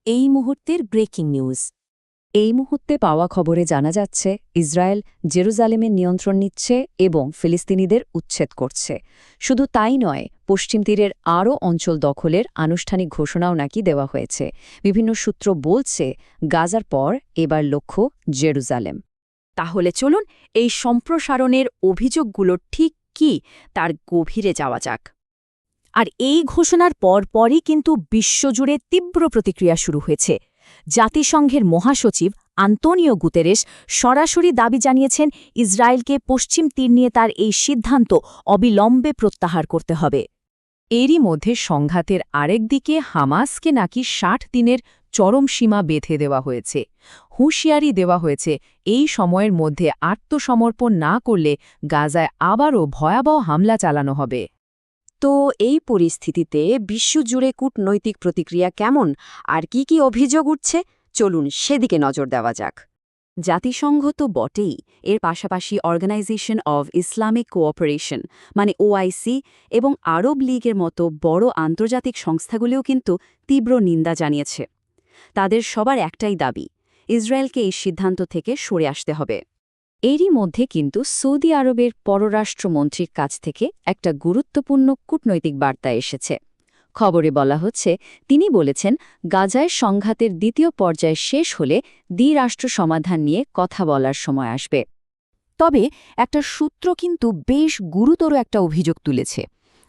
এই মুহূর্তের breaking news. এই মুহূর্তে পাওয়া খবরে জানা যাচ্ছে ইসরায়েল জেরুজালেমের নিয়ন্ত্রণ নিচ্ছে এবং ফিলিস্তিনিদের উচ্ছেদ করছে। শুধু তাই নয়, পশ্চিম তীরের আরও অঞ্চল দখলের আনুষ্ঠানিক ঘোষণাও নাকি দেওয়া হয়েছে। বিভিন্ন সূত্র বলছে গাজার পর এবার লক্ষ্য জেরুজালেম। তাহলে চলুন এই সম্প্রসারণের অভিযোগগুলো ঠিক কী তার গভীরে যাওয়া যাক। আর এই ঘোষণার পরপরই কিন্তু বিশ্বজুড়ে তীব্র প্রতিক্রিয়া শুরু হয়েছে। জাতিসংঘের মহাসচিব আন্তোনিও গুতেরেস সরাসরি দাবি জানিয়েছেন ইসরায়েলকে পশ্চিম তীর নিয়ে তার এই সিদ্ধান্ত অবিলম্বে প্রত্যাহার করতে হবে। এরই মধ্যে সংঘাতের আরেক দিকে হামাসকে নাকি ৬০ দিনের চরম সীমা বেঁধে দেওয়া হয়েছে। হুঁশিয়ারি দেওয়া হয়েছে এই সময়ের মধ্যে আত্মসমর্পণ না করলে গাজায় আবারও ভয়াবহ হামলা চালানো হবে। তো এই পরিস্থিতিতে বিশ্বজুড়ে কূটনৈতিক প্রতিক্রিয়া কেমন আর কি অভিযোগ উঠছে, চলুন সেদিকে নজর দেওয়া যাক। জাতিসংঘ তো বটেই, এর পাশাপাশি অর্গানাইজেশন অব ইসলামিক কোঅপারেশন মানে ওআইসি এবং আরব লীগের মতো বড় আন্তর্জাতিক সংস্থাগুলিও কিন্তু তীব্র নিন্দা জানিয়েছে। তাদের সবার একটাই দাবি, ইসরায়েলকে এই সিদ্ধান্ত থেকে সরে আসতে হবে। এরই মধ্যে কিন্তু সৌদি আরবের পররাষ্ট্রমন্ত্রীর কাছ থেকে একটা গুরুত্বপূর্ণ কূটনৈতিক বার্তা এসেছে। খবরে বলা হচ্ছে, তিনি বলেছেন গাজায় সংঘাতের দ্বিতীয় পর্যায় শেষ হলে দ্বিরাষ্ট্র সমাধান নিয়ে কথা বলার সময় আসবে। তবে একটা সূত্র কিন্তু বেশ গুরুতর একটা অভিযোগ তুলেছে।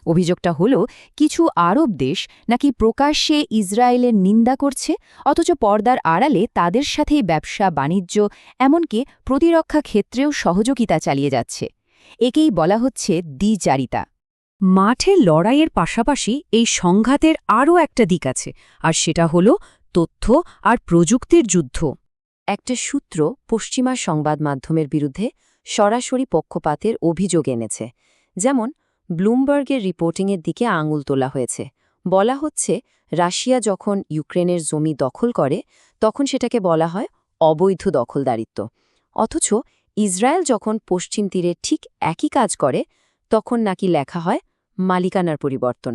অভিযোগটা হলো কিছু আরব দেশ নাকি প্রকাশ্যে ইসরায়েলের নিন্দা করছে, অথচ পর্দার আড়ালে তাদের সাথেই ব্যবসা বাণিজ্য এমনকি প্রতিরক্ষা ক্ষেত্রেও সহযোগিতা চালিয়ে যাচ্ছে। একেই বলা হচ্ছে দ্বিচারিতা। মাঠে লড়াইয়ের পাশাপাশি এই সংঘাতের আরও একটা দিক আছে, আর সেটা হলো তথ্য আর প্রযুক্তির যুদ্ধ। একটা সূত্র পশ্চিমা সংবাদ মাধ্যমের বিরুদ্ধে সরাসরি পক্ষপাতের অভিযোগ এনেছে। যেমন ব্লুমবার্গের রিপোর্টিংয়ের দিকে আঙুল তোলা হয়েছে। বলা হচ্ছে রাশিয়া যখন ইউক্রেনের জমি দখল করে তখন সেটাকে বলা হয় অবৈধ দখলদারিত্ব, অথচ ইসরায়েল যখন পশ্চিম তীরে ঠিক একই কাজ করে তখন নাকি লেখা হয় মালিকানার পরিবর্তন।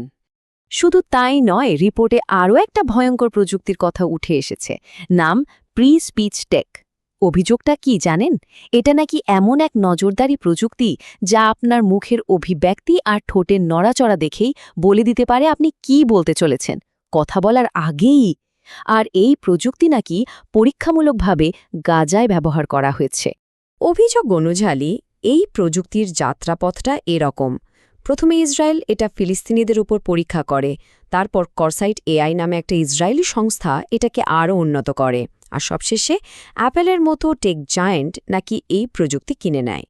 শুধু তাই নয়, রিপোর্টে আরও একটা ভয়ঙ্কর প্রযুক্তির কথা উঠে এসেছে, নাম প্রি স্পিচ টেক। অভিযোগটা কি জানেন? এটা নাকি এমন এক নজরদারি প্রযুক্তি যা আপনার মুখের অভিব্যক্তি আর ঠোঁটের নড়াচড়া দেখেই বলে দিতে পারে আপনি কি বলতে চলেছেন, কথা বলার আগেই। আর এই প্রযুক্তি নাকি পরীক্ষামূলকভাবে গাজায় ব্যবহার করা হয়েছে। অভিযোগ অনুযায়ী এই প্রযুক্তির যাত্রাপথটা এরকম। প্রথমে ইসরায়েল এটা ফিলিস্তিনিদের উপর পরীক্ষা করে, তারপর করসাইট এআই নামে একটা ইসরায়েলি সংস্থা এটাকে আরও উন্নত করে, আর সবশেষে অ্যাপেলের মতো টেক জায়ান্ট নাকি এই প্রযুক্তি কিনে নেয়।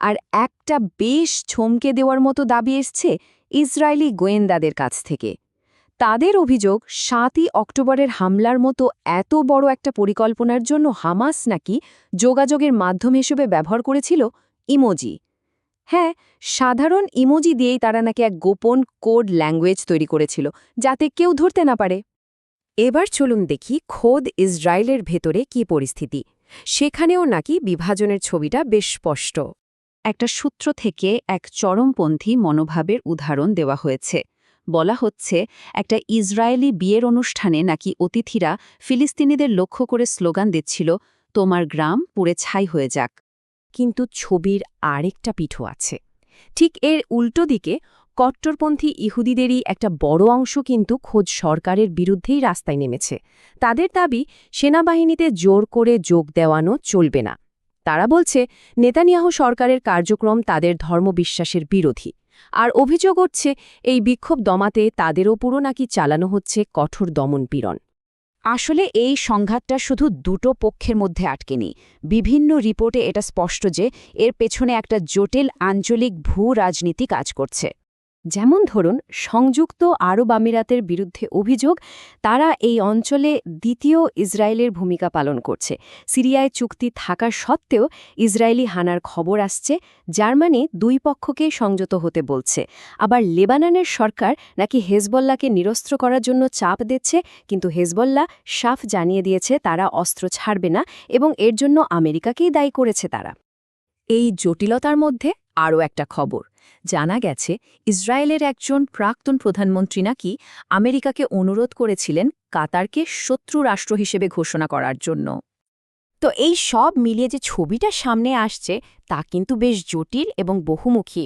আর একটা বেশ চমকে দেওয়ার মতো দাবি এসছে ইসরায়েলি গোয়েন্দাদের কাছ থেকে। তাদের অভিযোগ ৭ই অক্টোবরের হামলার মতো এত বড় একটা পরিকল্পনার জন্য হামাস নাকি যোগাযোগের মাধ্যম হিসেবে ব্যবহার করেছিল ইমোজি। হ্যাঁ, সাধারণ ইমোজি দিয়েই তারা নাকি এক গোপন কোড ল্যাঙ্গুয়েজ তৈরি করেছিল, যাতে কেউ ধরতে না পারে। এবার চলুন দেখি খোদ ইসরায়েলের ভেতরে কি পরিস্থিতি। সেখানেও নাকি বিভাজনের ছবিটা বেশ স্পষ্ট। একটা সূত্র থেকে এক চরমপন্থী মনোভাবের উদাহরণ দেওয়া হয়েছে। বলা হচ্ছে একটা ইসরায়েলি বিয়ের অনুষ্ঠানে নাকি অতিথিরা ফিলিস্তিনিদের লক্ষ্য করে স্লোগান দিচ্ছিল, তোমার গ্রাম পুড়ে ছাই হয়ে যাক। কিন্তু ছবির আরেকটা পিঠও আছে। ঠিক এর উল্টো দিকে কট্টরপন্থী ইহুদিদেরই একটা বড় অংশ কিন্তু খোদ সরকারের বিরুদ্ধেই রাস্তায় নেমেছে। তাদের দাবি, সেনাবাহিনীতে জোর করে যোগ দেওয়ানো চলবে না। তারা বলছে নেতানিয়াহু সরকারের কার্যক্রম তাদের ধর্মবিশ্বাসের বিরোধী। আর অভিযোগ উঠছে এই বিক্ষোভ দমাতে তাদের ওপরও নাকি চালানো হচ্ছে কঠোর দমনপীড়ন। আসলে এই সংঘাতটা শুধু দুটো পক্ষের মধ্যে আটকেনি। বিভিন্ন রিপোর্টে এটা স্পষ্ট যে এর পেছনে একটা জটিল আঞ্চলিক ভূ-রাজনীতি কাজ করছে। যেমন ধরুন, সংযুক্ত আরব আমিরাতের বিরুদ্ধে অভিযোগ, তারা এই অঞ্চলে দ্বিতীয় ইসরায়েলের ভূমিকা পালন করছে। সিরিয়ায় চুক্তি থাকা সত্ত্বেও ইসরায়েলি হানার খবর আসছে, জার্মানি দুই পক্ষকেই সংযত হতে বলছে। আবার লেবাননের সরকার নাকি হেজবল্লাকে নিরস্ত্র করার জন্য চাপ দিচ্ছে, কিন্তু হেজবল্লা সাফ জানিয়ে দিয়েছে তারা অস্ত্র ছাড়বে না এবং এর জন্য আমেরিকাকেই দায়ী করেছে তারা। এই জটিলতার মধ্যে আরও একটা খবর জানা গেছে ইসরায়েলের একজন প্রাক্তন প্রধানমন্ত্রী নাকি আমেরিকাকে অনুরোধ করেছিলেন কাতারকে শত্রু রাষ্ট্র হিসেবে ঘোষণা করার জন্য। তো এই সব মিলিয়ে যে ছবিটা সামনে আসছে তা কিন্তু বেশ জটিল এবং বহুমুখী।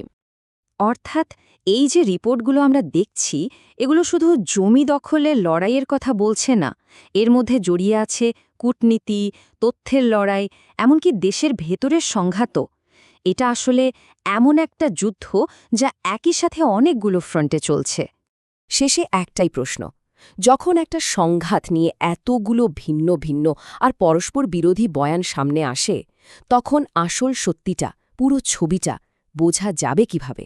অর্থাৎ এই যে রিপোর্টগুলো আমরা দেখছি এগুলো শুধু জমি দখলের লড়াইয়ের কথা বলছে না, এর মধ্যে জড়িয়ে আছে কূটনীতি, তথ্যের লড়াই, এমনকি দেশের ভেতরের সংঘাতও। এটা আসলে এমন একটা যুদ্ধ যা একই সাথে অনেকগুলো ফ্রন্টে চলছে। শেষে একটাই প্রশ্ন, যখন একটা সংঘাত নিয়ে এতগুলো ভিন্ন ভিন্ন আর পরস্পর বিরোধী বয়ান সামনে আসে, তখন আসল সত্যিটা, পুরো ছবিটা বোঝা যাবে কিভাবে?